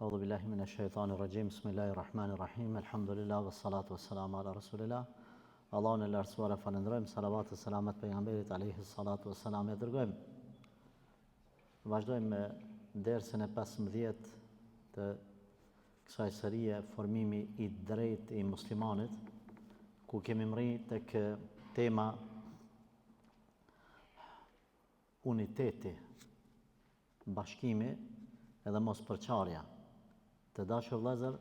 Audhu billahi minash shaitanir rajim. Bismillahir rahmanir rahim. Alhamdulillah wassalatu wassalamu ala rasulillah. Allahun e lartësuar e falenderojmë, salavat e selamet pejgamberit alayhi salatu wassalam e dërgojmë. Vazhdojmë me dersën e 15 të kësaj serie formimi i drejtë i muslimanit, ku kemi mri tek tema uniteti, bashkimi edhe mos përçarja. Të dashur vëllezër,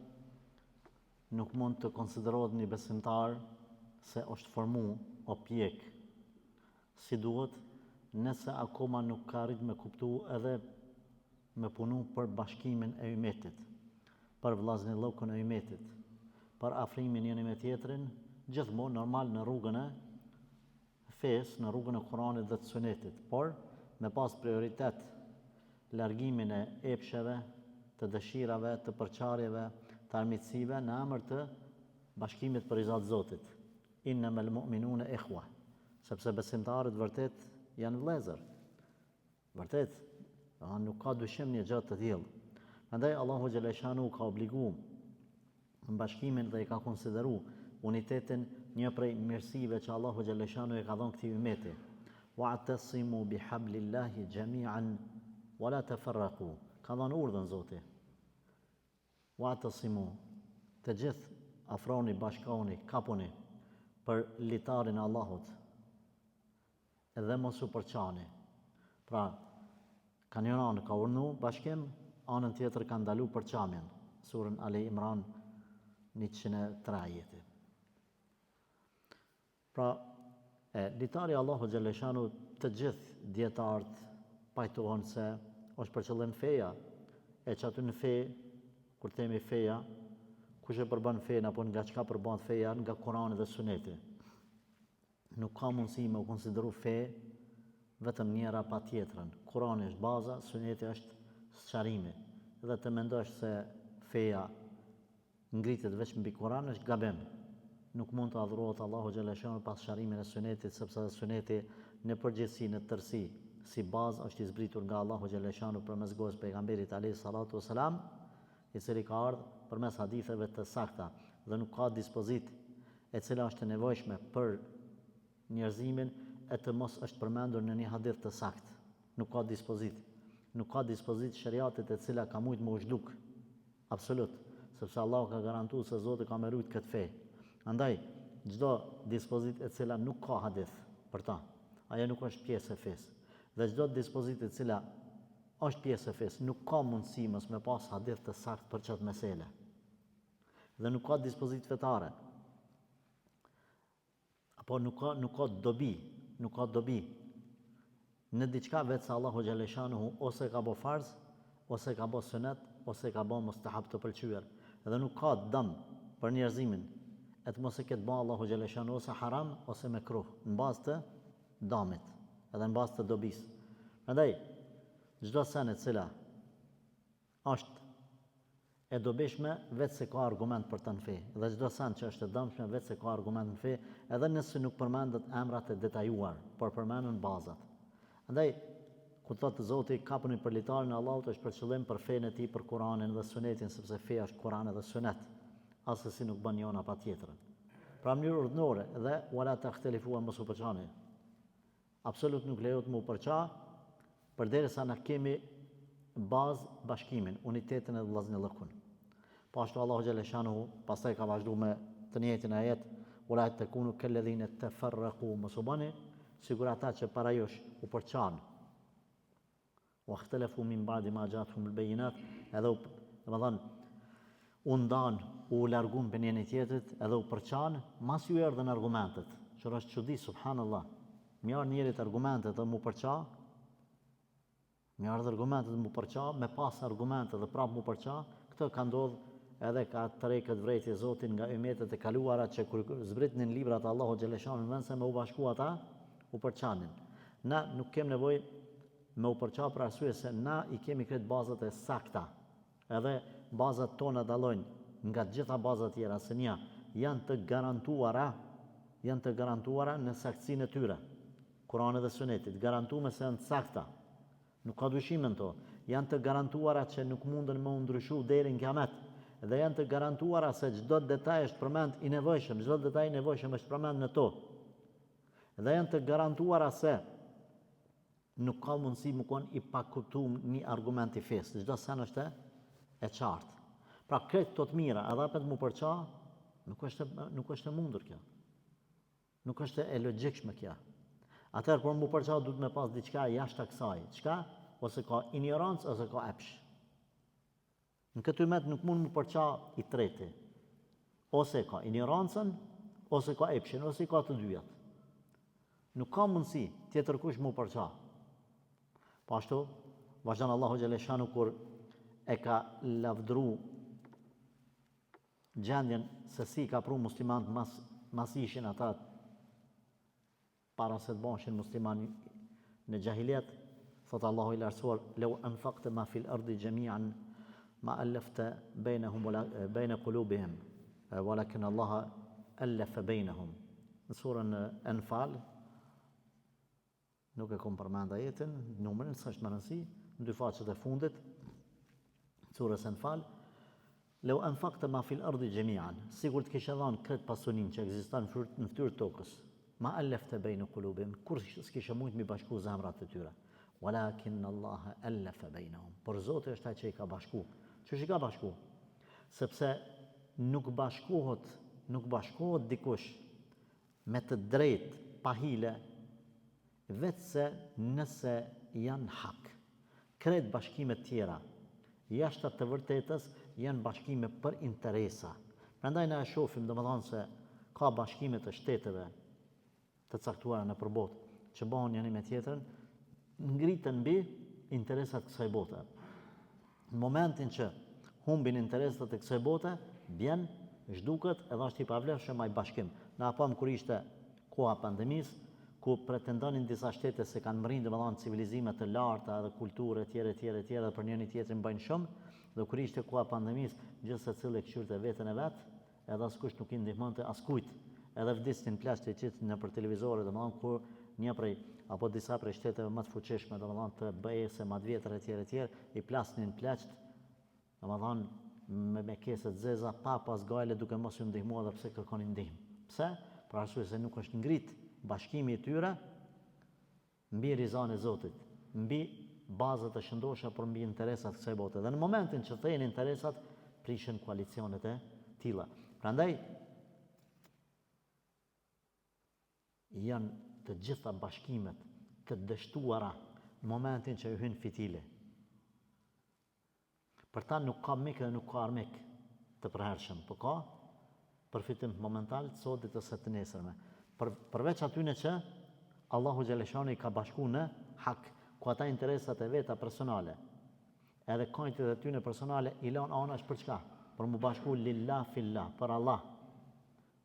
nuk mund të konsiderohet një besimtar se është formu o pjek si duhet, nëse akoma nuk ka arrit me kuptu edhe me punu për bashkimin e ummetit, për vllaznillokun e ummetit, për afrimin njëri me tjetrin, gjithmonë normal në rrugën e fesë, në rrugën e Kuranit dhe të Sunetit, por me pas prioritet largimin e epsheve, të dëshirave, të përçarjeve, të armiqësive në emër të bashkimit për rizat Zotit. Innamal mu'minuna ikhwa, sepse besimtarët vërtet janë vëllezër. Vërtet, nuk ka dyshim një gjë të tillë. Prandaj Allahu xhaleshanu ka obliguar në bashkimin dhe i ka konsideru unitetin një prej mirësive që Allahu xhaleshanu e ka dhënë këtij ummeti. Wa'tasimu bihablillahi jami'an wala tafarraqu. Ka dhënë urdhën Zoti. Wa'tasimu, të gjithë afroni, bashkohuni, kapuni për litarin e Allahut, edhe mos u përçani. Pra, ka një anë ka urdhënu bashkim, anën tjetër ka ndalu përçamjen. Surën Ali Imran 103 ajeti. Pra, litari Allahu xhaleshanu, të gjithë dietarët pajtohen se është për qëllim feja, e që aty në fe, kur themi feja, kush e përbën fejën apo nga çka përbën feja, nga Kurani dhe Suneti. Nuk ka mundësi me u konsideru fe vetëm njëra pa tjetrën. Kurani është baza, Suneti është sqarimi. Dhe të mendosh se feja ngritet vetëm mbi Kuran është gabim. Nuk mund të adhurohet Allahu xhaleshanu pas sqarimin e Sunetit, sepse Suneti në përgjithësi, në tërësi, si bazë është i zbritur nga Allahu xhaleshanu përmes gojës pejgamberit alayhi salatu wasalam, i cili ka ardhur përmes haditheve të sakta dhe nuk ka dispozit e cila është e nevojshme për njerëzimin e të mos është përmendur në një hadith të sakt. Nuk ka dispozit. Nuk ka dispozit shariatit e cila ka mujt më uzhduk. Absolut. Sepse Allahu ka garantuar se Zoti ka mërujt këtë fe. Andaj, çdo dispozit e cila nuk ka hadith për ta, ajo nuk është pjesë e fesë. Dhe çdo dispozitë e cila është pjesë e fesë, nuk ka mundësi mos me pas hadith të saktë për çat mesele. Dhe nuk ka dispozitë fetare. Apo nuk ka dobi në diçka vetë se Allahu xhaleshanu ose ka bë farz, ose ka bë sunet, ose ka bë mustahab të pëlqyer. Dhe nuk ka dëm për njerëzimin e të mos e ketë bë Allahu xhaleshanu ose haram ose mekruh, në bazë të dëmit, edhe në bazë të dobisë. Prandaj, çdo sen e cila është e dobishme vetë se ka argument për të në fe, dhe çdo sen që është e dëmshme vetë se ka argument në fe, edhe nëse nuk përmendet emrat e detajuar, por përmenden bazat. Andaj, kur thotë Zoti kapuni për litarin e Allahut, është për qëllim për fenë e tij, për Kuranin dhe Sunetin, sepse feja është Kurani dhe Sunet, asesi nuk bën njëna pa tjetrën. Pra mënyrë urdhnore dhe wala tahtalifu mos u përçani. Absolut nuk lejohet më u përça, përderisa na kemi bazë bashkimin, unitetin e vllaznillokun. Po ashtu Allahu xhaleshanu pastaj ka vazhduar me të njëjtin ajet, wala takunu kalladhina tafarraqu, mos u bani sigur ata që para jush u përçan. Wa ikhtalafu min ba'di ma ja'atuhum al-bayinat, edhe domethënë u ndan, u larguan për njëri tjetrit, edhe u përçan, mas ju erdhën argumentet. Që është çudi, subhanallahu. Më ardh njerit argumentet dhe mu përça, me pas argumente dhe prap mu përça, këtë ka ndodhur edhe ka tërheqët vrejtje Zotin nga ummetet e kaluara që kur zbritnin librat Allahu xhaleshanu në vend se me u bashku ata, u përçanin. Na nuk kem nevojë me u përça për arsye se na i kemi këtë bazat e sakta. Edhe bazat tona dallojnë nga të gjitha bazat tjera se nja janë të garantuara në saktësinë e tyre. Kurani dhe Sunetit, garantuar se janë të sakta. Nuk ka dyshim në to. janë të garantuara që nuk mundën më ndryshu deri në kiamet, dhe janë të garantuara se çdo detaj është përmend i nevojshëm, çdo detaj i nevojshëm është përmend në to. Dhe janë të garantuara se nuk ka mundësi më kon i pakuptuar një argument i fesë, çdo sen është e qartë. Pra këtë të mira, edhe apet mu përqa, nuk është e mundur kjo. Nuk është e logjikshme kjo. Atëherë por mu përqa duhet me pas diçka jashtë kësaj. Çka? Ose ka ignorancë ose ka epsh. Në këtë met nuk mund mu përqa i treti. Ose ka ignorancën, ose ka epshin, ose ka të dyjat. Nuk ka mundësi tjetër kush mu përqa. Po ashtu, vazhdon Allahu xhaleshanu kur e ka lavdru gjendjen se si ka pru muslimanët mas ishin ata para se të bëshin muslimani në gjahiljet, thot Allahu i lartësuar, "Law anfaqta ma fil ardi jami'an ma allafta bayna qulubihim, walakin Allah allafa bainahum." Në surën Anfal, nuk e kom përmend ajetin, numrin s'është më rëndësi, në dy faqet e fundit, surës Anfal, "Law anfaqta ma fil ardi jami'an", sigur të kishe dhënë këtë pasunin që ekziston në fytyrë tokës, ma allafta bayna qulubihim, kur s'kishe mujt mi bashku zemrat e tyre. Walakin Allah allafa bainahum. Por Zoti është ai që i ka bashku. Ç'është i ka bashku? Sepse nuk bashkohet dikush me të drejtë pa hile, vetë se nëse janë hak. Kretë bashkimet tjera, jashtë të vërtetës, janë bashkime për interesa. Prandaj na e shohim domethënë se ka bashkime të shteteve të caktuara në botë që bëhen njëri me tjetrën, ngritën mbi interesat kësaj bote. Në momentin që humbin interesat e kësaj bote, vjen, zhduket edhe është i pavlefshëm ai bashkim. Na pam kur ishte koha pandemisë, ku pretendonin disa shtete se kanë mrinë domethënë civilizime të larta dhe kulturë etj dhe për njëri tjetrin bëjnë shumë, dhe kur ishte koha pandemisë, gjithë secili këshirte veten e vet, edhe askush nuk i ndihmonte askujt. Edhe vdisnin plaçt e qitë nëpër televizore, domethënë kur një prej apo disa prej shteteve më të fuqishme, domethënë të BE-s, më të vjetra etj, i plasnin plaçt, domethënë me kese të zeza, pa pas gale, duke mos u ndihmuar edhe pse kërkonin ndihmë. Pse? Për arsye se nuk është ngrit bashkimi i tyre mbi rizan e Zotit, mbi bazat e shëndosha për mbi interesat kësaj bote. Dhe në momentin që thejnë interesat, prishen koalicionet e tilla. Prandaj janë të gjitha bashkimet të dështuara në momentin që ju hyn fitile. Për ta nuk ka mik dhe nuk ka armik të përhershëm, po ka përfitim momental të sotit ose të nesërme. Përveç atyne që Allahu xhaleshani i ka bashku në hak, ku ata interesat e veta personale, edhe kajtë dhe tyne personale i lanë anash për çka? Për mu bashku lillah fillah, për Allah.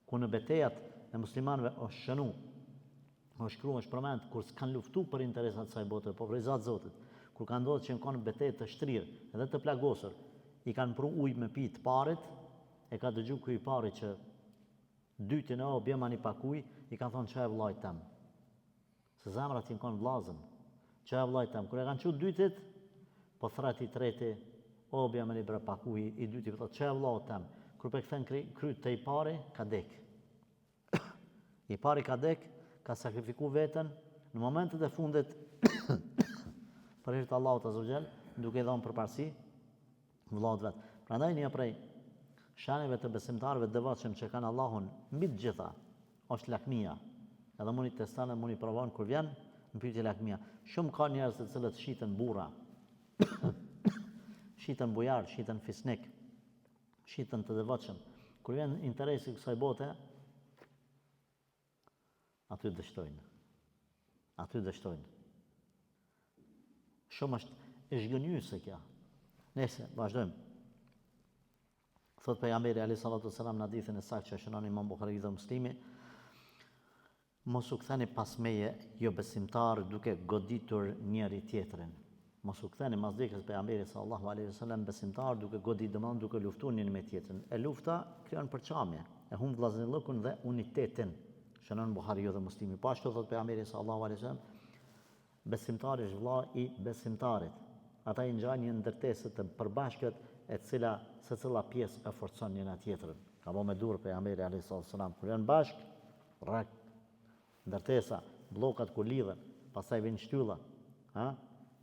Ku në betejat e muslimanëve është shënu, është shkru, është përmend, kur s'kan luftu për interesat saj bote, po për izat Zotit, kur kanë ndodhur që në kanë betejë të shtrirë edhe të plagosur, i kanë pru ujë me pi të parit, e ka dëgju ky i pari që dytin o bjema një pakuj, i kanë thonë që e vllajt tem. Se zemrat i kanë vllazën, që e vllajt tem. Kur e kanë qut dytit, po thret i treti, o bjema një bre pakuj, i dyti po thotë që e vllajt tem. Kur pe kthen kryt të i pari, ka dek. I pari ka dek, ka sakrifiku veten, në momentet e fundit për hir të Allahut azza wa jall, duke i dhënë përparësi vllajt vet. Prandaj një prej shanjeve të besimtarëve të devotshëm që kanë Allahun mbi të gjitha është lakmia. Edhe mund i teston, mund i provon kur vjen në pyetje lakmia. Shumë ka njerëz të cilët shiten burra, shiten bujar, shiten fisnik, shiten të devotshëm. Kur vjen interesi kësaj bote, aty dështojnë. Shumë është e zhgënjyese kjo. Nëse vazhdojmë. Thot pejgamberi alayhi salatu wasalam në hadithin e saktë që shënon Imam Buhariu dhe Muslimi, mos u ktheni pas meje jo besimtar duke goditur njëri tjetrin. Mos u ktheni mas dekës pejgamberi sallallahu alaihi wasallam besimtar duke goditur, domethënë duke luftuar njëri me tjetrin. E lufta krijon përçamje, e humb vllazëllëkun dhe unitetin. Shënon Buhariu dhe Muslimi. Po ashtu thot pejgamberi sallallahu alaihi wasallam, besimtari është vëlla i besimtarit. ata i ngjajnë një ndërtesë të përbashkët e cila secila pjesë e forcon njëna tjetrën. Ka bo me dur pejgamberi alayhis salam kur janë bashkë, rak, ndërtesa, bllokat kur lidhen, pastaj vjen shtylla,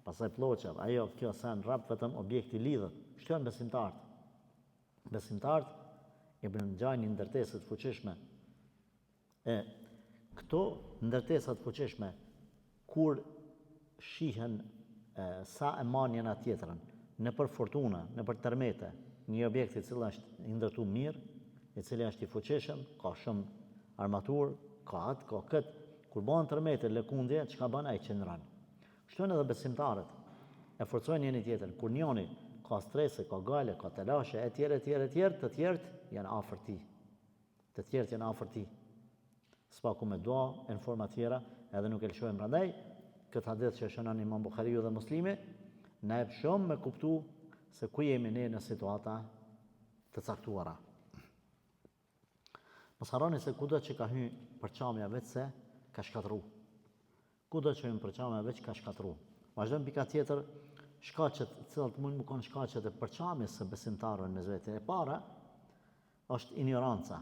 pastaj ploçat, kjo sa në rap vetëm objekti lidhet. Kështu janë besimtarët. Besimtarët e ngjajnë një ndërtesë të fuqishme. Këto ndërtesa të fuqishme kur shihen sa e marrë njëna tjetrën, në për fortuna, në për tërmete, një objekt i cili është i ndërtuar mirë, i cili është i fuqishëm, ka shumë armaturë, ka atë, ka këtë, kur bëhen tërmete, lëkundje, çka bën ai qëndron. Kështu janë edhe besimtarët, e forcojnë njëri tjetrën. Kur njëri ka strese, ka gale, ka telashe, të tjerët janë afër tij. Të tjerët janë afër tij. Spaku me dua, në forma tjera, edhe nuk e lëshojmë prandaj. Këtë hadith që shënon Imam Buhariu dhe Muslimi, na jep shumë me kuptu se ku jemi ne në situata të caktuara. Mos harroni se kudo që ka hyrë përçamja vetë se ka shkatru. Kudo që hyn përçamja vetë ka shkatru. Vazhdojmë pika tjetër, shkaqet, cilat mund të kanë shkaqet e përçamjes së besimtarëve mes vetë. E para është ignoranca.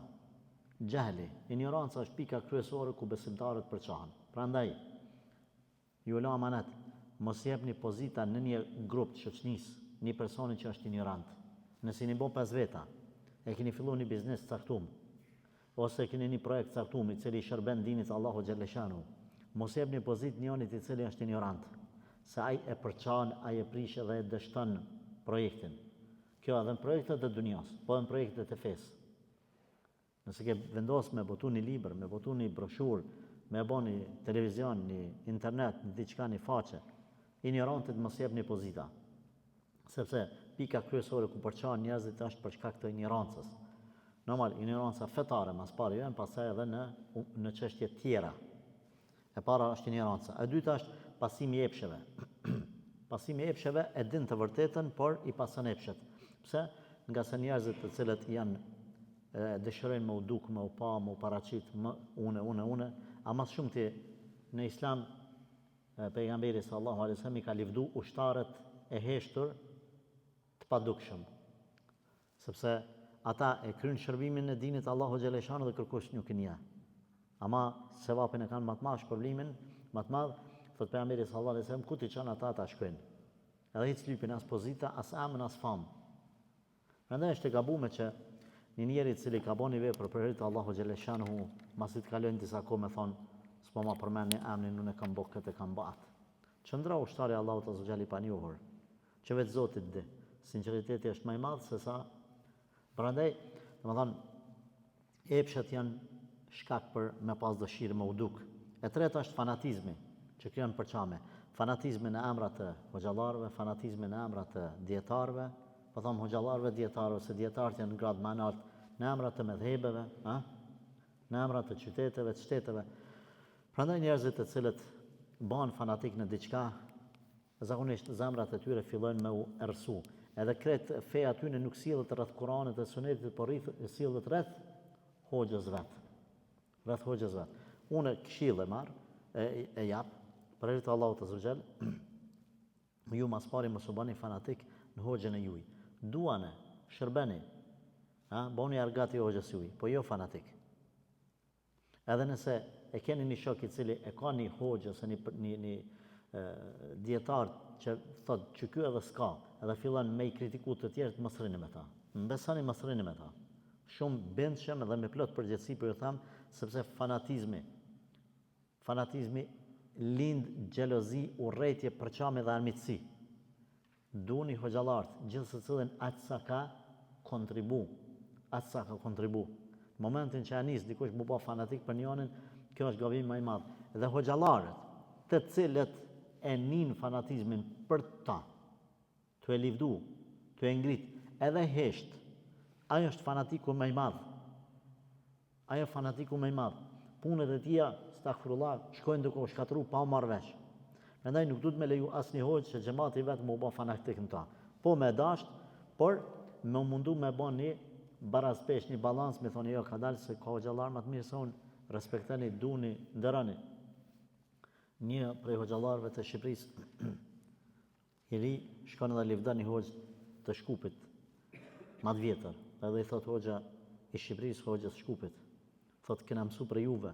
Gjahli. Ignoranca është pika kryesore ku besimtarët përçahen. Prandaj ju la amanet, mos jepni pozita në një grup të shoqënisë, një personi që është ignorant. Nëse një bo 5 veta, e keni fillu një biznes caktum, ose keni një projekt caktum i cili shërben dinit Allahu Gjellëshanu, mos jepni pozit njënit i cili është ignorant, se ai e përçan, ai e prish dhe e dështon projektin. Kjo edhe në projektet e dunjas, po edhe në projektet e fesë. Nëse ke vendos me botu një libër, me botu një broshur, me bo një televizion, një internet, një diçka, një faqe, ignorantit mos jep një pozita. Sepse pika kryesore ku përçan njerëzit është për shkak të ignorancës. Normal, ignoranca fetare, mas pari jo, pastaj edhe në çështje tjera. E para është ignoranca. E dyta është pasimi i epsheve. Pasimi i epsheve e din të vërtetën, por i pason epshet. Pse? Nga se njerëzit të cilët janë dëshirojnë me u duk, me u pa, me u paraqit, une, a mas shumë ti në Islam pejgamberi sallallahu alaihi wasallam i ka livdu ushtarët e heshtur të padukshëm. Sepse ata e krynë shërbimin e dinit Allahu Gjellëshanu dhe kërkush nuk nja. Ama sevapin e kanë më të madh, shpërblimin më të madh, thot pejgamberi sallallahu alaihi wasallam, ku ti çon ata ta shkojnë. Edhe hiç lypin as pozita, as amën, as famë. Prandaj është e gabuar që një njeri i cili ka bënë vepër për hir të Allahu Gjellëshanu, masi të kalojnë disa kohë me thonë, s'po ma përmend një emrin, unë e kam bë këtë, e kam bë atë. Qëndra ushtari Allahut Azza Jall i panjohur, që vetë Zoti di. Sinqeriteti është më i madh se sa. Prandaj, domethënë, epshet janë shkak për me pas dëshirë me u duk. E treta është fanatizmi, që krijon përçame. Fanatizmi në emrat të hoxhallarëve, fanatizmi në emrat të dietarëve, po them hoxhallarëve, dietarëve, se dietarët janë në grad më lart, në emrat të medhhebeve, në emrat të qyteteve, të shteteve. Prandaj njerëzit të cilët bëhen fanatik në diçka, zakonisht zemrat e tyre fillojnë me u errësu. Edhe kretë feja tyre nuk sillet rreth Kuranit dhe Sunetit, por sillet rreth hoxhës vet. Rreth hoxhës vet. Unë këshill e marr, e jap për hir të Allahut Azza Jall. Ju mas pari mos u bëni fanatik në hoxhën e juaj. Duane, shërbeni, bëni argati hoxhës juaj, po jo fanatik. Edhe nëse e keni një shok i cili e ka një hoxhë ose një dietar që thot që ky edhe s'ka, edhe fillon me i kritiku të tjerët, mos rrini me ta. Mbesani mos rrini me ta. Shumë bindshëm edhe me plot përgjegjësi për ju them, sepse fanatizmi lind xhelozi, urrëtie, përçame dhe armiqësi. Duni hoxhallart, gjithë secilin aq sa ka kontribu. Në momentin që anis dikush mu bë fanatik për njërin, kjo është gabim më i madh. Dhe hoxhallarët, të cilët e nin fanatizmin për ta, të e livdu, të e ngrit, edhe hesht, ajo është fanatiku më i madh. Punët e tia, stakfirullah, shkojnë duke u shkatru pa u marrë vesh. Prandaj nuk duhet me leju asnjë hoxhë që xhamati vetë mu bë fanatik në ta. Po me dasht, por me mundu me bë një barazpesh, një balans, me thonë jo ka dalë se ka hoxhallar më të mirë se unë, respekteni, duni, nderani. Një prej hoxhallarëve të Shqipërisë ri shkon edhe livdan një hoxh të Shkupit, ma të vjetër, edhe i thot hoxha i Shqipërisë, hoxhës Shkupit, thot kena mësu për juve,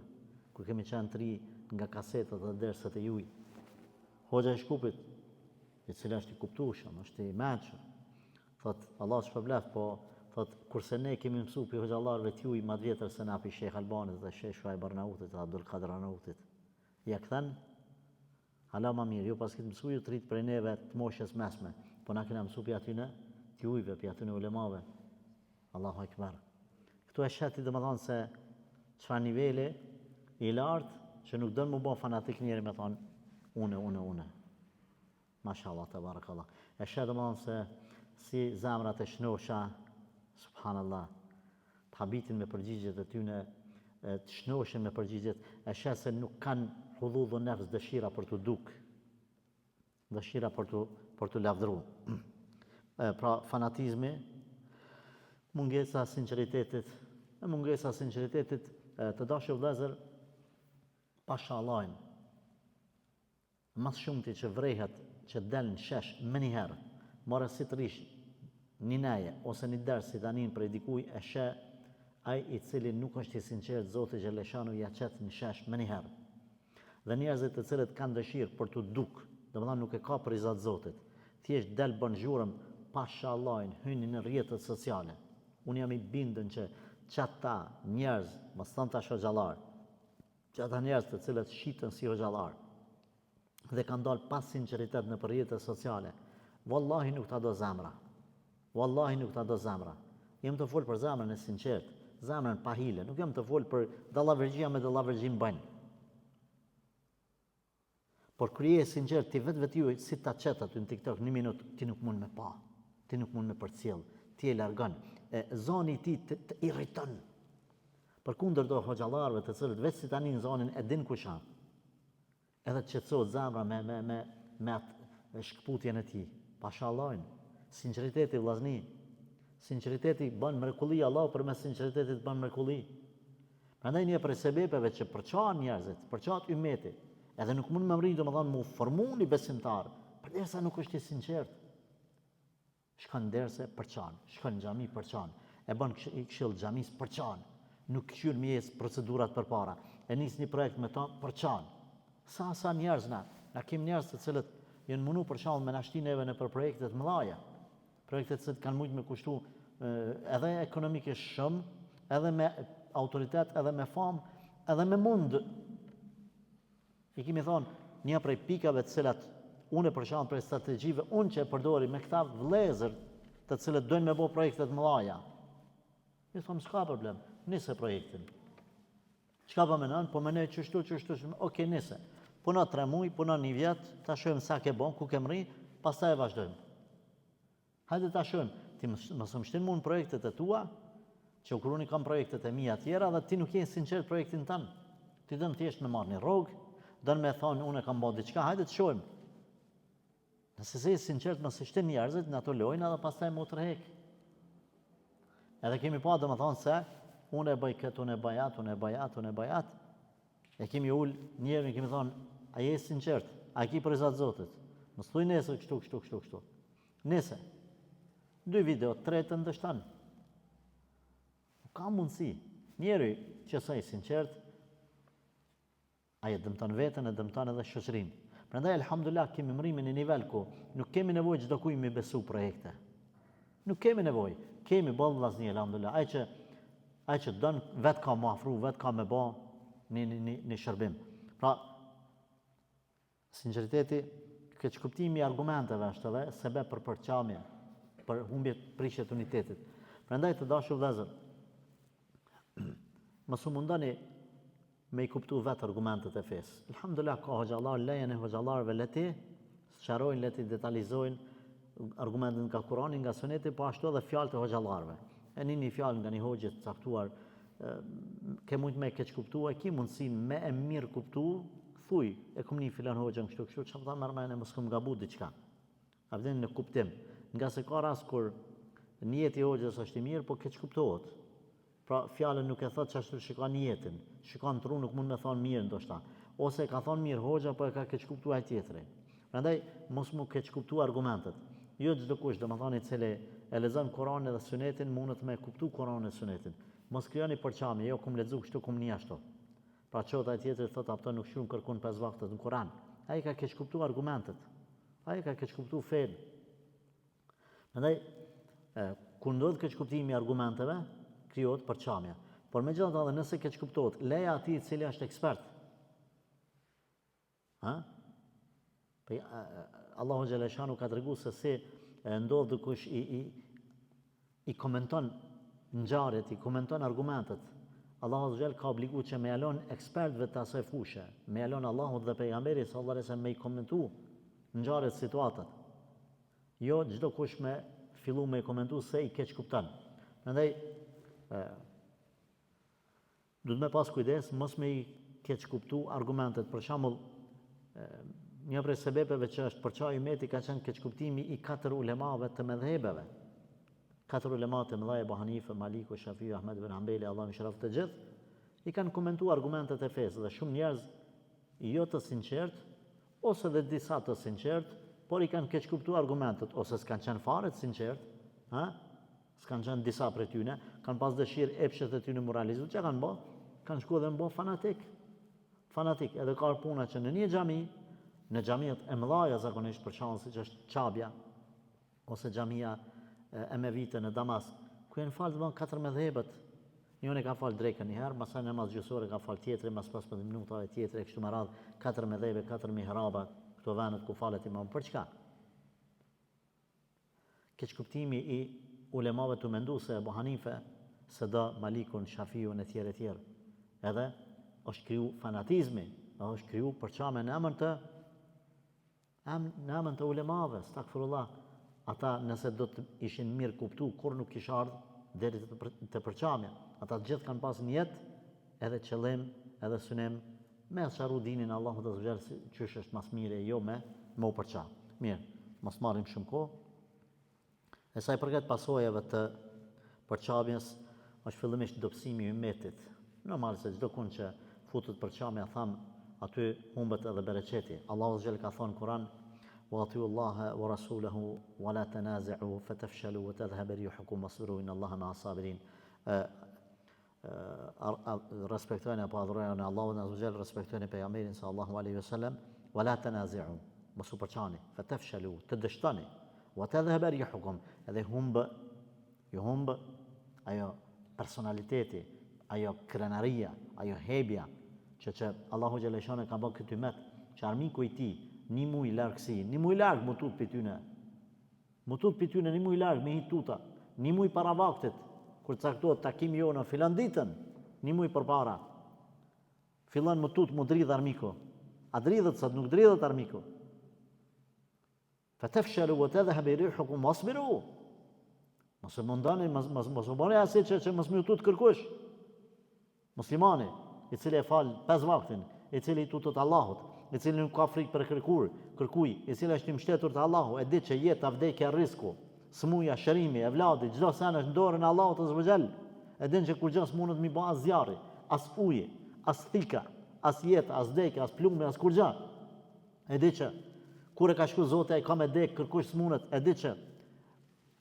kur kemi qenë të ri nga kasetët dhe derset e juj. Hoxha i Shkupit, i cila është i kuptueshëm, është i mençur, thot Allah shpërbleft, po thot kurse ne kemi mësu për hoxhallarëve t'juj ma të vjetër se na për Shekh Albanit dhe Shekh Shuaib Arnautit dhe Abdul Kader Arnautit. Ja këthen, hala ma mirë, ju pas këtë mësu ju të rritë prej neve të moshës mesme, po na kena mësu për atyne t'jujve, për atyne ulemave. Allahu Ekber. Këtu e sheti dhe më thonë se çfarë niveli i lartë që nuk dënë mu bo fanatik njeri me thonë une. Mashallah, të barakallah. E shetë dhe më thonë se si zemrat e shnosha, subhanallah, të habitin me përgjigjet e tyne, të shnoshin me përgjigjet, e shetë se nuk kanë hudhu dhe nefës dëshira për të duk, dëshira për të lavdru. Pra fanatizmi, mungesa sinceritetit, të dashur vëllezër, pashalajnë, mas shumëti që vrejhet, që delë në shesh më njëherë, more si të rish një neje, ose një derë si tanin për i dikuj, e she ai i cili nuk është i sinqert, Zoti Gjeleshanu ja qetë në shesh më njëherë. Dhe njerëzit të cilët kanë dëshirë për të duk, dhe më nuk e ka për i zatë Zotit, thjesht delë bën zhurëm, pashalajnë, hynë në rrjetet sociale. Unë jam i bindën që qata njerëz, mos thënë tash hoxhallar, qata njerëz të cilët shiten si hoxhallar dhe kanë dalë pas sinqeritet në rrjetet sociale, wallahi nuk ta do zemra. Wallahi nuk ta do zemra. Jam të folë për zemrën e sinqert, zemrën pa hile, nuk jam të folë për dallavergjia me dallavergjim bëjnë. Por krije sinqert ti vetë ju si ta qet aty në TikTok 1 minutë, ti nuk mund me pa, ti nuk mund me përcjell, ti e largon. Zoni ti të irriton. Përkundër do hoxhallarëve të cilët vetë si tani në zonin e din kush janë. Edhe të qetësohet zemra me atë shkputjen e tij. Pashallah, sinqeriteti vllazni, sinqeriteti bën mrekulli, Allah përmes sinqeritetit bën mrekulli. Prandaj një prej sebepeve që përçohen njerëzit, përçohet ummeti, edhe nuk mund më rritë domethënë mu formu një besimtar, përderisa nuk është i sinqert. Shkon derse përçan, shkon në xhami përçan, e bën këshill xhamis përçan, nuk qyr mjes procedurat përpara, e nis një projekt me ta përçan. Sa njerëz na kemi njerëz të cilët janë mundu për shembull me na shtin neve në për projekte të mëdha. Projektet që kanë mujt me kushtu edhe ekonomikisht shumë, edhe me autoritet, edhe me famë, edhe me mund. I kemi thonë një prej pikave të cilat unë për shembull prej strategjive unë që e përdori me këta vëllezër të cilët dojnë me bëj projekte të mëdha. I thonë s'ka problem, nise projektin. Çka po mendon? Po mendoj çështu, okej, nise. Puno 3 muaj, puno 1 vjet, ta shohim sa ke bën, ku ke mri, pastaj e vazhdojmë. Hajde ta shohim, ti mos më shtin mua në projektet e tua, që kur unë kam projektet e mia tjera dhe ti nuk je sinqert projektin tënd. Ti dën thjesht me marrni rrogë, dën me thonë unë kam bën diçka, hajde të shohim. Nëse je sinqert mos i shtin njerëzit në ato lojnë edhe pastaj më tërheq. Edhe kemi pa domethënë se unë e bëj këtë, unë e bëj atë. E kemi ul njerën, kemi thonë, a je sinqert, a ki për Zot Zotit. Mos thuj nesër kështu. Nese. 2 video, 3 të ndështan. Ka mundësi. Njeri që sa i sinqert, a je dëmton veten e dëmton edhe shoqërinë. Prandaj elhamdulillah kemi mrimin në nivel ku nuk kemi nevojë çdo kujt me besu projekte. Nuk kemi nevojë. Kemi boll vllazni elhamdulillah. Ai që don vet ka më afru, vet ka më bë një shërbim. Pra, sinqeriteti, këtë kuptimi i argumenteve është edhe sebe për përçamje, për humbje prishjet unitetit. Prandaj të dashur vëllezër, mos u mundoni me i kuptu vetë argumentet e fesë. Alhamdulillah ka hoxhallar, lejen e hoxhallarëve leti, sqarojnë, leti detalizojnë argumentet nga Kurani, nga Suneti, po ashtu edhe fjalët e hoxhallarëve. E një fjalë nga një hoxhë të caktuar, ke mund me keq kuptua, ki mundësin me e mirë kuptu, thuj, e kom një filan hoxhën kështu, që më tha mërmajnë e mos kom gabu diqka. A vëdhen në kuptim. Nga se ka ras kur njeti hoxhës është i mirë, po keq kuptohet. Pra fjallën nuk e thot që ashtu shikon njetin, shikon tru nuk mund me thonë mirë ndoshta. Ose ka thonë mirë hoxha, po e ka keq kuptua e tjetëri. Prandaj mos mu keq kuptu argumentet. Jo çdo kush, domethënë i cili e lexon Kur'anin dhe Sunetin mundet me kuptu Kur'anin dhe Sunetin. Mos krijoni përçamje, jo kum lexu kështu kum ni ashtu. Pra çota e tjetër thotë ato nuk shkruan kërkon 5 vakte në Kur'an. Ai ka keq kuptu argumentet. Ai ka keq kuptu fen. Prandaj kur ndodh keq kuptimi i argumenteve, krijohet përçamje. Por megjithatë nëse keq kuptohet, leja atij i cili është ekspert. Allahu Gjeleshanu ka treguar se si ndodh dikush i komenton ngjarjet, i komenton argumentet. Allahu Gjell ka obliguar që me jalon ekspertëve të asaj fushë, me jalon Allahut dhe pejgamberit sallallahu alaihi wasallam me i komentu ngjarjet, situatat. Jo çdo kush me fillu me i komentu se i keq kupton. Prandaj duhet me pas kujdes mos me i keq kuptu argumentet. Për shembull, një prej sebepeve që është përçaj umeti ka qenë keq kuptimi i 4 ulemave të mëdhëbeve. 4 ulema të mëdha, Abu Hanife, Maliku, Shafiu, Ahmed ibn Hanbali, Allahu mëshiroft të gjithë, i kanë komentuar argumentet e fesë dhe shumë njerëz jo të sinqert ose dhe disa të sinqert, por i kanë keq kuptuar argumentet ose s'kan qenë fare të sinqert, s'kan qenë disa prej tyre, kanë pas dëshirë epshet e tyre moralizme, çka kanë bë? Kanë shkuar dhe bë fanatik. Edhe ka puna që në një xhami, në xhamiat e mëdha zakonisht për shkak siç është Çabja ose xhamia Emevite në Damask, ku janë falë të 4 mëdhëbet. Njëri ka falë drekën një herë, pastaj namaz gjysore ka falë tjetri, mas 15 minutave tjetri kështu me radhë, 4 mëdhëbe, 4 mihraba, këto vendet ku falet imam. Për çka? Keq kuptimi i ulemave të menduese Abu Hanife, se do Malikun, Shafiun e tjerë. Edhe është kriju fanatizmi, është kriju përçame në emën të ulemave, stakfirullah. Ata nëse do të ishin mirë kuptu, kur nuk kisha ardhur deri të përçamja. Ata gjithë kanë pas një jetë, edhe qëllim, edhe synim, me sharu dinin Allahu dhe zëvgjel si qysh është mas mire, jo me u përqa. Mirë, mos marrim shumë kohë. E sa i përket pasojave të përçamjes, është fillimisht dobësimi i ummetit. Normal se çdo kund që futet përçamja, tham, aty humbet edhe bereqeti. Allahu zëvgjel ka thonë Kur'an, وَأَطِيعُوا اللَّهَ وَرَسُولَهُ وَلَا تَنَازَعُوا فَتَفْشَلُوا وَتَذْهَبَ رِيحُكُمْ وَاصْبِرُوا إِنَّ اللَّهَ مَعَ الصَّابِرِينَ. Respektojnë apo adhurojnë Allahun azza wa jall, respektojnë pejgamberin sallallahu alaihi wasallam, وَلَا تَنَازَعُوا mos u përçani, فَتَفْشَلُوا të dështoni, وَتَذْهَبَ رِيحُكُمْ edhe humb ajo personaliteti, ajo krenaria, ajo hebja që Allahu xhaleshane ka bërë këtë umet, që armiku i tij një muj largësi, një muj largë më tut për tyne, një muj largë me hituta, një muj para vaktit, kur caktohet takimi jo në filan ditën, një muj për para, filan më tut më dridh armiku, a dridhet sot nuk dridhet armiku. Fatafshalu wa tadhhabu rihukum wasbiru. Mos e mundani, mos u bëni asaj që mos më tut kërkush. Muslimani, i cili e fal 5 vaktin, i cili i tutot Allahut, i cili nuk ka frikë për kërkuj, i cili është i mbështetur te Allahu, e di që jeta, vdekja, rreziku, smuja, shërimi, evladi, çdo sen është në dorën e Allahut azza wa jall. E din që kur gjë s'mundet mi bë as zjarri, as uji, as thika, as jeta, as vdekja, as plumbi, as kur gjë. E di që kur e ka shku Zoti ai ka me dek, kërkush s'mundet, e di që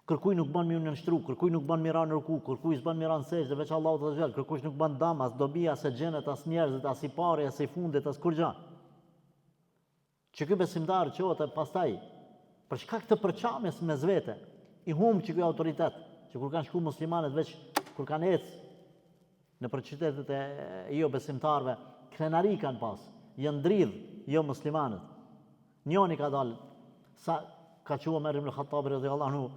kërkuj nuk bën mi nënshtru, kërkuj nuk bën mi ra në ruku, kërkuj s'bën mi ra në sejdë, veç Allahut azza wa jall, kërkush nuk bën dëm, as dobi, as e xhenet, as njerëzit, as i pari, as i fundit, as kur gjë. Që ky besimtar qohet pastaj për shkak të përçamjes mes vete, i humb që ky autoritet, që kur kanë shku muslimanët veç kur kanë ecë në për qytetet e jo besimtarve, krenari kanë pas, janë dridh jo muslimanët. Njoni ka dalë, sa ka qua Omer ibn Khattabi radhiyallahu anhu,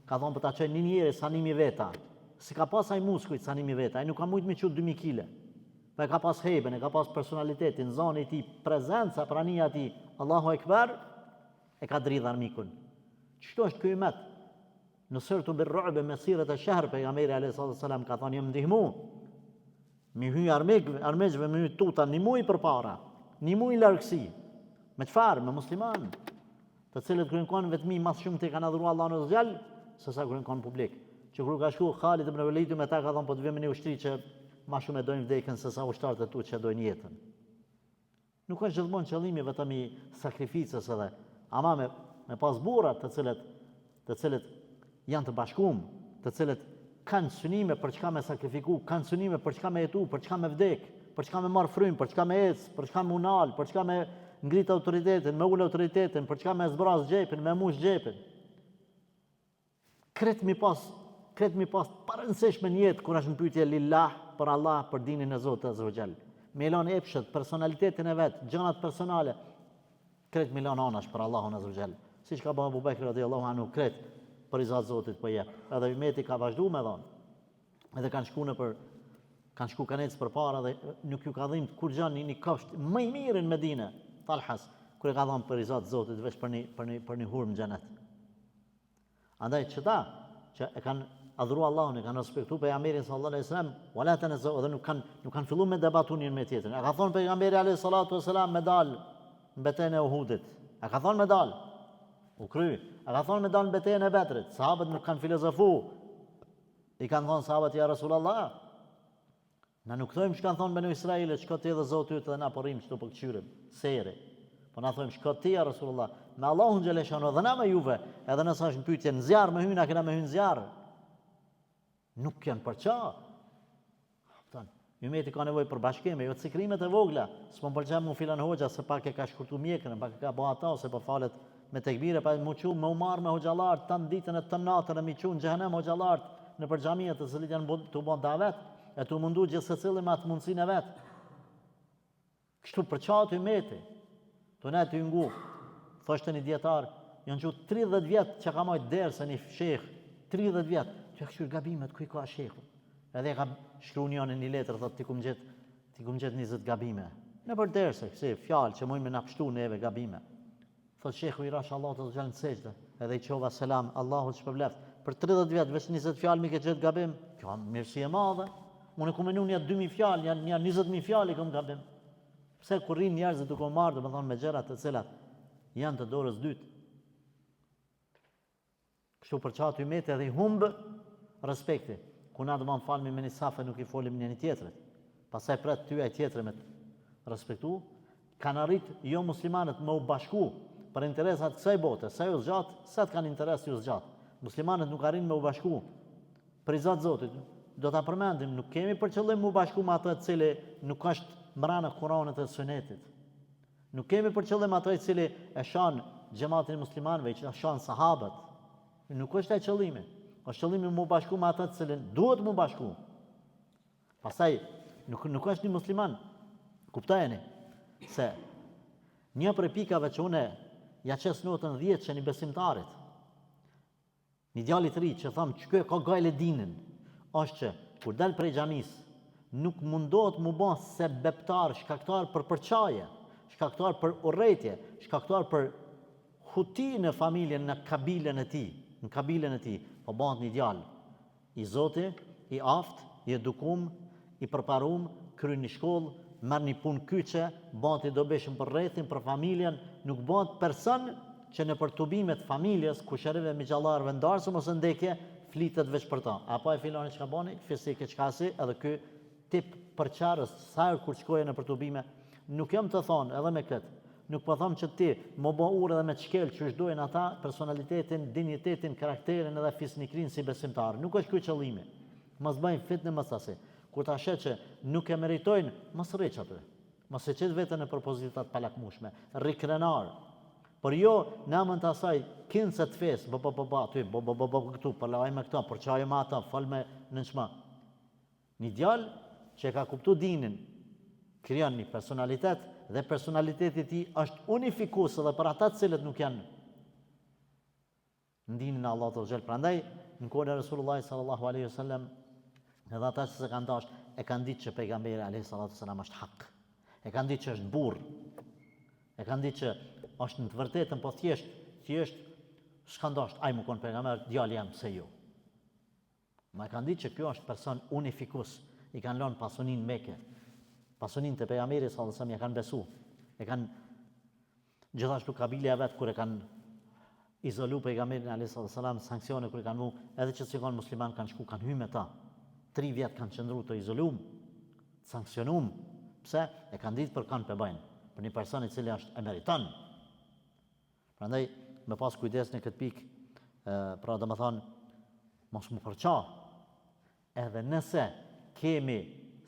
ka thonë për ta çojë një njeri sa 1000 veta. Si ka pas ai muskujt sa 1000 veta, ai nuk ka mujt me çu 2000 kg. Pa ka pas hejben, ka pas personalitetin, zoni i tij, prezenca, prania e tij, Allahu Ekber, e ka dridh armikun. Çto është ky umet? Nusirtu bir-ru'b masirat ash-shahr, pejgamberi alayhi sallam ka thonë jam ndihmu. Mi hy armikëve me hy tuta një muj përpara, një muj largësi. Me çfarë? Me musliman, të cilët kërkojnë vetëm më shumë te kanë adhuruar Allahun azza jall, sesa kërkojnë publik. Që kur ka shku Khalid ibn Walid me ta ka thonë po të vëmë në ushtri që ma shumë e dojnë vdekën se sa ushtarët e tu që dojnë jetën. Nuk është gjithmonë qëllimi vetëm i sakrificës edhe Ama me pas burra të cilët janë të bashkuar, të cilët kanë synime për çka me sakrifiku, kanë synime për çka me jetu, për çka me vdek, për çka me marr frym, për çka me ec, për çka me unal, për çka me ngrit autoritetin, me ul autoritetin, për çka me zbraz xhepin, me mush xhepin. Kret mi pas parëndësishme në jetë kur është në pyetje lillah, për Allah, për dinin e Zotit azza wa jall. Me lan epshet, personalitetin e vet, gjërat personale, kret me lan anash për Allahun azza wa jall. Siç ka bëu Abu Bekri radhiyallahu anhu kret për izat Zotit po jep. Edhe Umeti ka vazhduar me dhon. Edhe kanë shku kanec përpara dhe nuk ju ka dhimbë kur gjanë një kafsht më i mirë në Medinë, Talhas, kur e ka dhënë për izat Zotit veç për një hurmë xhenet. Andaj që e kanë adhuru Allahun, e kanë respektu pejgamberin sallallahu alaihi wasallam, wala tanazzu, dhe nuk kanë filluar me debatun me tjetrin. E ka thonë pejgamberi alaihi salatu wasalam me dal në betejën e Uhudit. E ka thonë me dal. U kry. E ka thonë me dal në betejën e Bedrit. Sahabët nuk kanë filozofu. I kanë thonë sahabët ja Rasulullah. Na nuk thojmë që kanë thonë Banu Israile, shko ti dhe Zoti yt dhe na po rrim çto po kçyrim. Seri. Po na thojmë shko ti ja Rasulullah. Me Allahun xhaleshano dhe na me juve, edhe nëse është në pyetje në zjarr me hyna, kena me hyn zjarr. Nuk janë për ça. Umeti ka nevojë për bashkime, jo cikrimet e vogla. S'po pëlqen mu filan hoxha se pak e ka shkurtu mjekën, pak e ka bë ata ose po falet me tekbire, pa mu çu me u marr me hoxhallar tan ditën e tan natën e mi çu në xhenem hoxhallar në për xhamiat të cilit janë të bën davet, e të mundu gjithë secili me atë mundsinë e vet. Kështu për çat umeti. To na të ngu. Thoshte një dietar, janë qut 30 vjet që ka marrë dersën një sheh, 30 vjet. Që ka gabimet ku i ka shehu. Edhe ka shkruar një letër, thotë ti kum gjet 20 gabime. Në për derse, si fjalë që mujmë na pështu neve gabime. Thotë shehu i rash Allahu të xhalën sejdë, edhe i çova selam Allahu të shpërbleft. Për 30 vjet veç 20 fjalë mi ke gjet gabim. Kjo mirësi e madhe. Unë kam menuar 2000 fjalë, janë 20000 fjalë kam gabim. Pse kur rrin njerëzit duke marrë, domethënë me gjëra të cilat janë të dorës dytë. Kështu për çati umeti edhe i humb respekti. Ku na do të falmi me një safe nuk i folim një tjetrit. Pastaj pret ty ai tjetri me respektu, kanë arrit jo muslimanët me u bashku për interesat kësaj bote, sa ju zgjat, sa të kanë interes ju zgjat. Muslimanët nuk arrin me u bashku për izat Zotit. Do ta përmendim, nuk kemi për qëllim u bashku me atë i cili nuk është mbrana Kuranit dhe Sunetit. Nuk kemi për qëllim atë i cili e shan xhamatin e muslimanëve, që e shan sahabët. Nuk është ai qëllimi. Është qëllimi mu bashku me atë të cilin duhet mu bashku. Pastaj nuk është një musliman. Kuptojeni se një prej pikave që une ja qes notën 10 që një besimtarit, një djalit ri që thamë që ka gajle dinin, është që kur del prej xhamis, nuk mundohet mu ba sebeptar, shkaktar për përçaje, shkaktar për urrëtie, shkaktar për huti në familjen, në kabilen e tij, po bëhet një djalë i Zoti, i aft, i edukum, i përparum, kryen një shkollë, merr një punë kyçe, bëhet i dobishëm për rrethin, për familjen, nuk bëhet person që në përtubimet familjes, kushëreve mixhallarëve ndarsëm ose ndekje, flitet veç për ta. Apo e filani çka bani, fisike çkasi, edhe ky tip përçarës, sa herë kur shkoje në përtubime, nuk jam të thonë edhe me këtë. Nuk po them që ti më bë urë edhe me çkel që shdojnë ata personalitetin, dinjitetin, karakterin edhe fisnikrin si besimtar. Nuk është ky qëllimi. Mos bëjnë fitnë mos asi. Kur ta shet që nuk e meritojnë, mos rriç aty. Mos e çet veten në propozitat palakmueshme, rikrenar. Por jo në amën të asaj, kinse të fes, aty, këtu, përlaj me këta, përçaj me ata, fal me nënçma. Një djalë që ka kuptu dinin, krijon një personalitet, dhe personaliteti i tij është unifikues edhe për ata të cilët nuk janë në dinin e Allahut të xhel. Prandaj në kohën e Resulullah sallallahu alaihi wasallam, edhe ata që kanë dashur e kanë ditë që pejgamberi alaihi salatu wasallam është hak. E kanë ditë që është burr. E kanë ditë që është në të vërtetën, po thjesht s'kan dashur ai më kon pejgamber, djali jam pse jo. Ma kanë ditë që kjo është person unifikues. I kanë lënë pasuninë Mekë. Pasunin të pejgamberit sallallahu alaihi wasallam ja kanë besu. E kanë gjithashtu kabilja vet kur e kanë izolu pejgamberin alaihi wasallam, sanksione kur e kanë vu, edhe që sikon musliman kanë shku, kanë hyrë me ta. 3 vjet kanë qëndruar të izolum, sanksionum. Pse? E kanë ditë për kanë pe bëjnë, për një person i cili është e meriton. Prandaj me pas kujdes në këtë pikë, pra domethënë mos më përqa. Edhe nëse kemi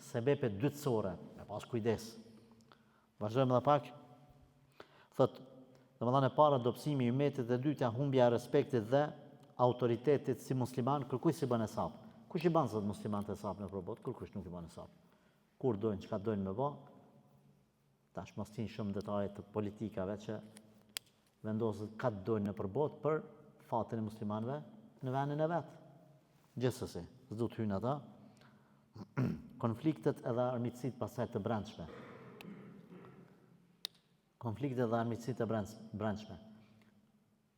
sebepe dytësore, me pas kujdes. Vazhdojmë edhe pak. Thot, domethënë e para dobësimi i umetit, e dytja humbja e respektit dhe autoritetit si musliman, kërkush si bën hesab. Kush i bën sot muslimanët hesab në përbot, kërkush nuk i bën hesab. Kur dojnë, çka dojnë me bë, tash mos tin shumë detaje të politikave që vendoset ka dojnë në përbot për fatin e muslimanëve në vendin e vet. Gjithsesi, s'do të hyjnë ata. Konfliktet edhe armiqësitë pastaj të brendshme. Konfliktet dhe armiqësitë e brendshme.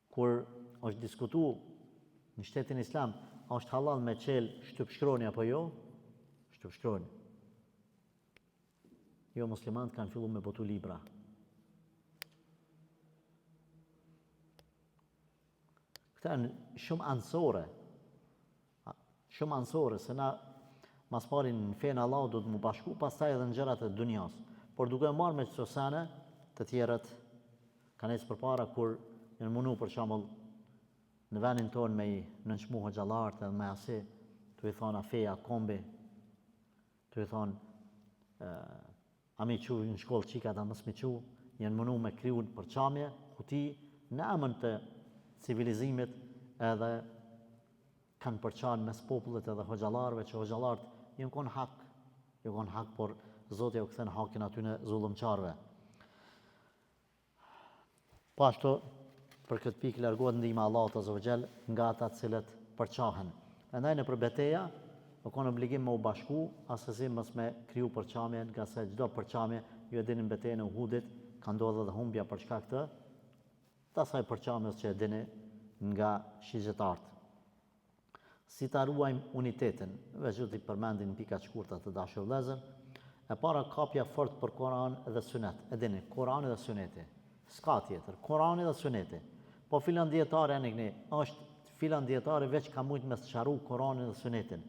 Kur është diskutuar në shtetin islam, a është halal me qel shtypshkroni apo jo? Shtypshkroni. Jo, muslimanët kanë filluar me botu libra. Këta janë shumë anësore, se na mas pari në fenë Allah do të mu bashku, pastaj edhe në gjërat e dunjas. Por duke marrë me qëto sene, të tjerët kanë ecë përpara kur janë mundu për shembull në vendin tonë me i nënçmu hoxhallarët edhe me asi, të i thonë a feja kombi, të i thonë a mi qu në shkollë qika ta mës mi qu, janë mundu me kriju në përqamje, kuti në emën të civilizimit edhe kanë përqanë mes popullit edhe hoxhallarëve, që hoxhallarët janë konë hak, por Zoti u kthen hakin aty në zullumçarëve. Po ashtu, për këtë pikë largohet ndihma e Allahut azza wa xal nga ata të cilët përçahen. Prandaj nëpër betejë o ka obligim me u bashku, asesi mos me kriju përçamje, nga se çdo përçamje, ju e dini në betejën e Uhudit, ka ndodhur edhe humbja për shkak të asaj përçamjes që e dini nga shigjetarët. Si ta ruajmë unitetin, veç do t'i përmendin në pika të shkurta të dashur vëllezër. E para kapja fort për Kur'an dhe Sunet. E dini, Kur'ani dhe Suneti. S'ka tjetër, Kur'ani dhe Suneti. Po filan dietare është filan dietare veç ka mujt me sqaru Kur'anin dhe Sunetin.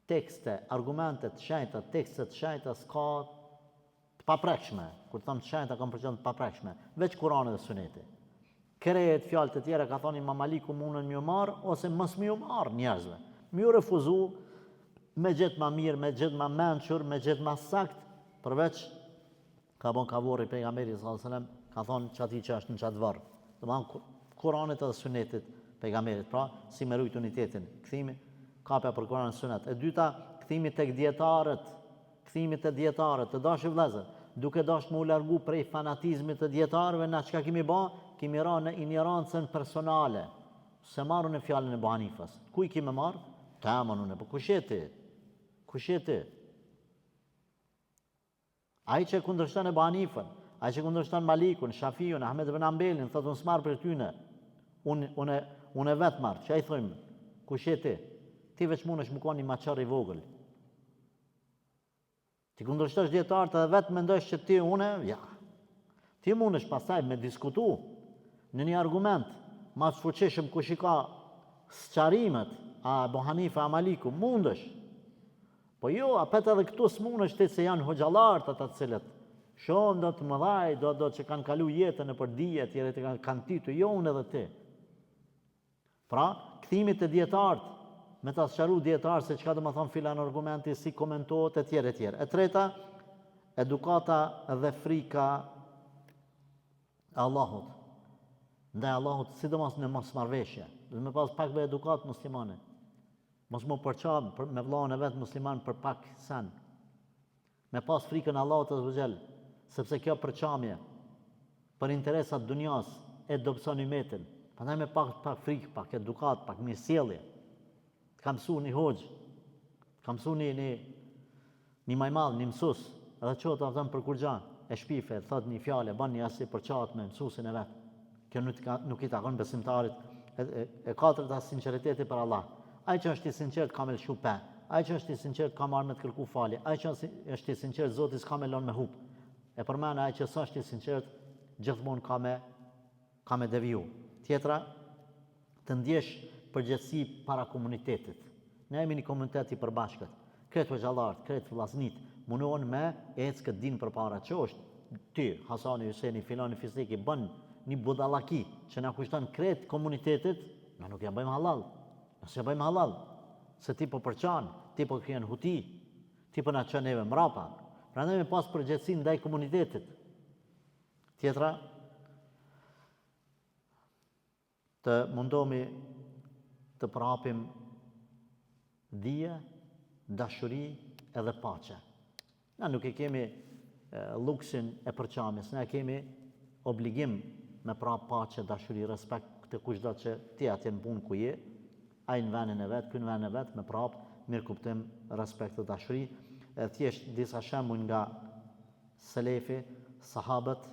Tekste, argumente të shenjta, tekste të shenjta s'ka të paprekshme. Kur them të shenjta kam përqen të paprekshme, veç Kur'ani dhe Suneti. Krejt fjalë të tjera ka thoni Mamaliku mundën mjë marë, ose mës mjë marë njerëzve. Mjë refuzu me gjithë ma mirë, me gjithë ma menqër, me gjithë ma sakt, përveç ka bon kavori pejgamberi s.a.s. ka thonë që ati që është në qatë varë. Dhe manë Kuranit edhe Sunetit pejgamberit, pra si me rujt unitetin. Këthimi, kapja për Kuranit dhe Sunet. E dyta, këthimi tek djetarët, të dashë vlezër, duke dashë mu largu prej fanatizmit të djetarëve, na çka kemi ba, kemi ra në ignorancën personale. Se marru në fjallën e Abu Hanifës. Kuj kime marrë? Ta manu në, po kusheti. Ai që kundërshton Abu Hanifën, ai që kundërshton Malikun, Shafiun, Ahmed ibn Hanbelin, thotë unë s'marr për tyne. Unë vetë marr. Çai thojmë? Kusheti. Ti veç mundesh më koni maçar i vogël. Ti kundërshtosh dietarët edhe vetë mendosh që ti ja. Ti mundesh pastaj me diskutu në një argument ma të fuqishëm kush i ka sqarimet, a Abu Hanifa, a Maliku, mundesh. Po jo, apet edhe këtu s'mundesh ti se janë hoxhallarët ata të cilët shumë do të mëdhaj, do që kanë kalu jetën nëpër dije, tjerët kanë titu, jo unë edhe ti. Pra, kthimit e dietarët, me ta sqaru dietarë se çka do të thonë filan argumenti, si komentohet e tjerë. E treta, edukata dhe frika e Allahut. Ndaj Allahut, sidomos në mosmarrveshje. Do me pas pak me edukat muslimane. Mos më përqam me vllahun e vet musliman për pak sen. Me pas frikën e Allahut azza wa xal, sepse kjo përqamje për interesat dunjas e dobëson umetin. Prandaj me pak frikë, pak edukat, pak mirësjellje. Ka mësu një hoxh, ka mësu një majmall, një mësus, edhe qëtë aftën për kur gjanë, e shpife, thot një fjale, ban një asi për qatë me mësusin e vetë. Kjo nuk i takon besimtarit. E katërta, sinceriteti për Allah. Ai që është i sinqert ka me lëshu pe, ai që është i sinqert ka marrë me të kërku falje, ai që është i sinqert Zotis ka me lonë me hup. E përmena ai që s'është i sinqert gjithmonë ka me deviju. Tjetra, të ndjesh përgjithësi para komunitetit. Ne jemi një komunitet i përbashkët. Kretë hoxhallarët, kretë vllaznit, mundohen me ecë këtë din përpara. Që është ti, Hasani, Hyseni, filani, fisniki, bën një budallaki që na kushton krejt komunitetit, na nuk ja bëjmë halal. Nëse ja bëjmë halal, se ti po përçan, ti po kryen huti, ti po na çon neve mrapa. Prandaj me pas përgjegjësi ndaj komunitetit. Tjetra, të mundohemi të prapim dije, dashuri edhe paqe. Na nuk e kemi luksin e përçamjes, ne kemi obligim me prap paqe, dashuri, respekt të kushdo që ti atje në punë ku je, ai në vendin e vet, ky në vendin e vet, me prap mirë kuptim, respekt dhe dashuri. Thjesht disa shembuj nga selefi, sahabët,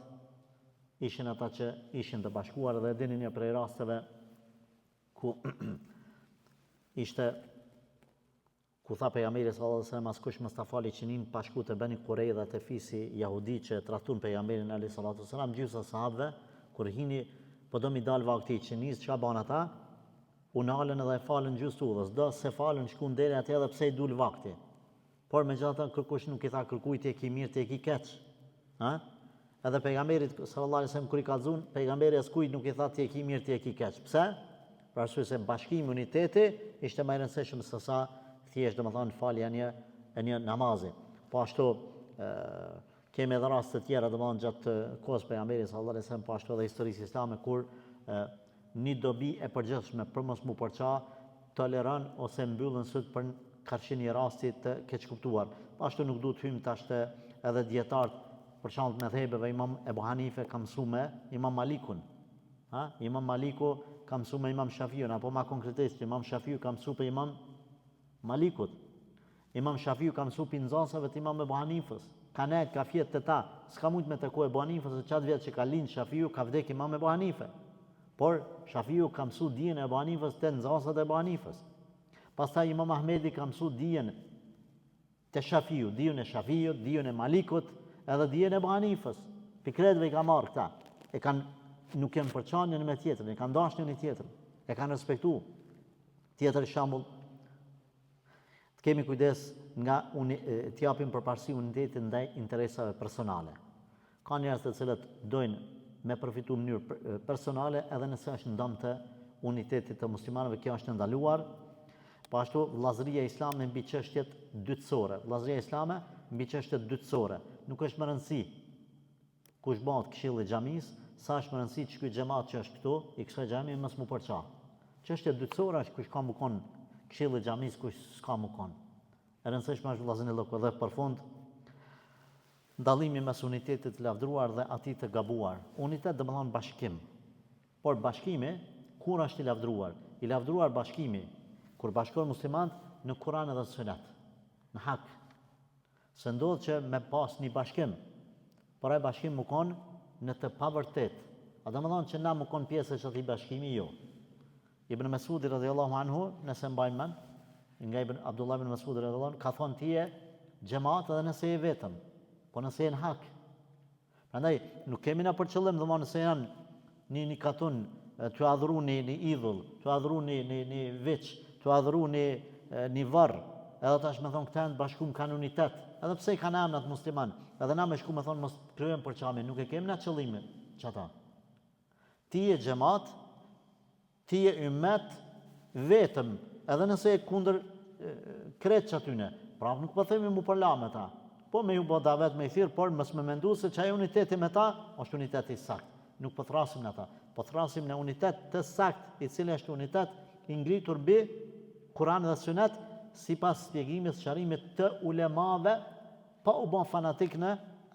ishin ata që ishin të bashkuar dhe dini një prej rasteve ku ishte ku tha pejgamberi sallallahu alajhi wasallam askush mos ta fali qinin bashku të Beni Qurayza të fisi jahudi që tratun pejgamberin alayhi salatu wasallam, gjysma sahabëve kur hini po do mi dal vakti qinis, çka bën ata? U nalën edhe e falën gjysë udhës, do se falën shkuan deri atje edhe pse I dul vakti. Por megjithatë kërkush nuk I tha kërkuj ti e ki mirë, ti e ki keq. Ha? Edhe pejgamberit sallallahu alajhi wasallam kur I kallzon, pejgamberi askujt nuk I tha ti e ki mirë, ti e ki keq. Pse? Për arsye se bashkimi, uniteti ishte më I rëndësishëm se sa thjesht domethënë falja e një namazi. Po ashtu kemi edhe raste të tjera domethënë gjatë kohës pejgamberit sallallahu alajhi wasallam, po ashtu edhe historisë islame kur një dobi e përgjithshme për mos mu përça toleron ose mbyllën syt për karshi një rasti të keq kuptuar. Po ashtu nuk duhet hym tash edhe dietarët për shembull me dhëbeve Imam Ebu Hanife ka mësuar me Imam Malikun. Ha? Imam Maliku ka mësuar me Imam Shafiun, apo ma konkretisht Imam Shafiu ka mësuar për Imam Malikut. Imam Shafiu ka mësuar për nxënësave të Imam Ebu Hanifës. Ka nejt, ka fjet të ta. S'ka mujt me të ku Ebu Hanifës, se qatë vjetë që ka lind Shafiu, ka vdek Imam Ebu Hanife. Por Shafiu ka mësuar dijen e Ebu Hanifës të nxënësat e Ebu Hanifës. Pastaj Imam Ahmedi ka mësuar dijen të Shafiu, dijen e Shafiut, dijen e Malikut, edhe dijen e Ebu Hanifës. Pikretve I ka marrë këta. Nuk kanë përçan njëri me tjetrin, e kanë dashur njëri tjetrin, e kanë respektuar. Tjetër shembull, të kemi kujdes nga të japim përparësi unitetit ndaj interesave personale. Ka njerëz të cilët dojnë me përfitu në mënyrë personale edhe nëse është në dëm të unitetit të muslimanëve, kjo është ndaluar. Po ashtu vllazëria islame mbi çështjet dytësore. Vllazëria islame mbi çështjet dytësore. Nuk është më rëndësi kush bëhet këshilli I xhamisë, sa është më rëndësi që ky xhamat që është këtu, I kësaj xhami mos mu përça. Çështja dytësore është kush ka mu kon këshilli I xhamisë, kush s'ka mu kon. E rëndësishme është vllazëni lloku dhe për fund dallimi mes unitetit të lavdruar dhe atij të gabuar. Unitet do të thonë bashkim. Por bashkimi kur është I lavdruar? I lavdruar bashkimi kur bashkohen muslimanët në Kur'an edhe Sunet, në hak. Se ndodh që me pas një bashkim, por ai bashkim mu kon në të pavërtet. A do të thonë që na mu kon pjesë që atij bashkimi jo. Ibn Mesudi radhiyallahu anhu, nëse mbajmë mend, nga Ibn Abdullah ibn Mesudi radhiyallahu anhu, ka thonë ti je xhamat edhe nëse je vetëm, po nëse je në hak. Prandaj nuk kemi na për qëllim domosdoshmë nëse janë një katun të adhuru një idhull, të adhuru një veç, të adhuru një varr, edhe tash me thonë këta në bashkum kanë unitet, edhe pse I kanë emnat musliman, edhe na me shku me thonë mos kryojmë përçami, nuk e kemi na qëllime çata. Ti je xhamat, ti je ummet vetëm, edhe nëse e kundër kreç atyne. Pra nuk po themi mu përla me ta, po me ju bo davet me I thirr, por mos me mendu se çaj uniteti me ta është uniteti I sakt. Nuk po thrasim në ata, po thrasim në unitet të sakt, I cili është unitet I ngritur mbi Kur'an dhe Sunet sipas shpjegimit sqarimit të ulemave, pa u bën fanatik në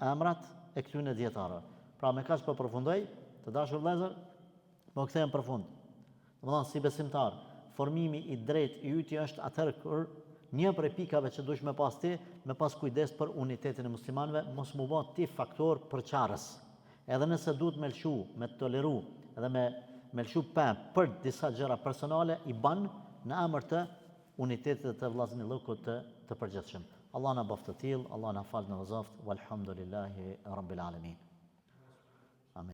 emrat e këtyre dietarëve. Pra me kaq po përfundoj, të dashur vëllezër, po kthehem përfund. Domethënë si besimtar, formimi I drejtë I yti është atëherë kur një prej pikave që duhesh me pas ti, me pas kujdes për unitetin e muslimanëve, mos mu bë ti faktor përçarës. Edhe nëse duhet me lëshu, me toleru, edhe me lëshu për disa gjëra personale, I ban në emër të unitetit të vllazënilllëkut të përgjithshëm. Allah na boft të tillë, Allah na fal në vëzoft, walhamdulillahi rabbil alamin.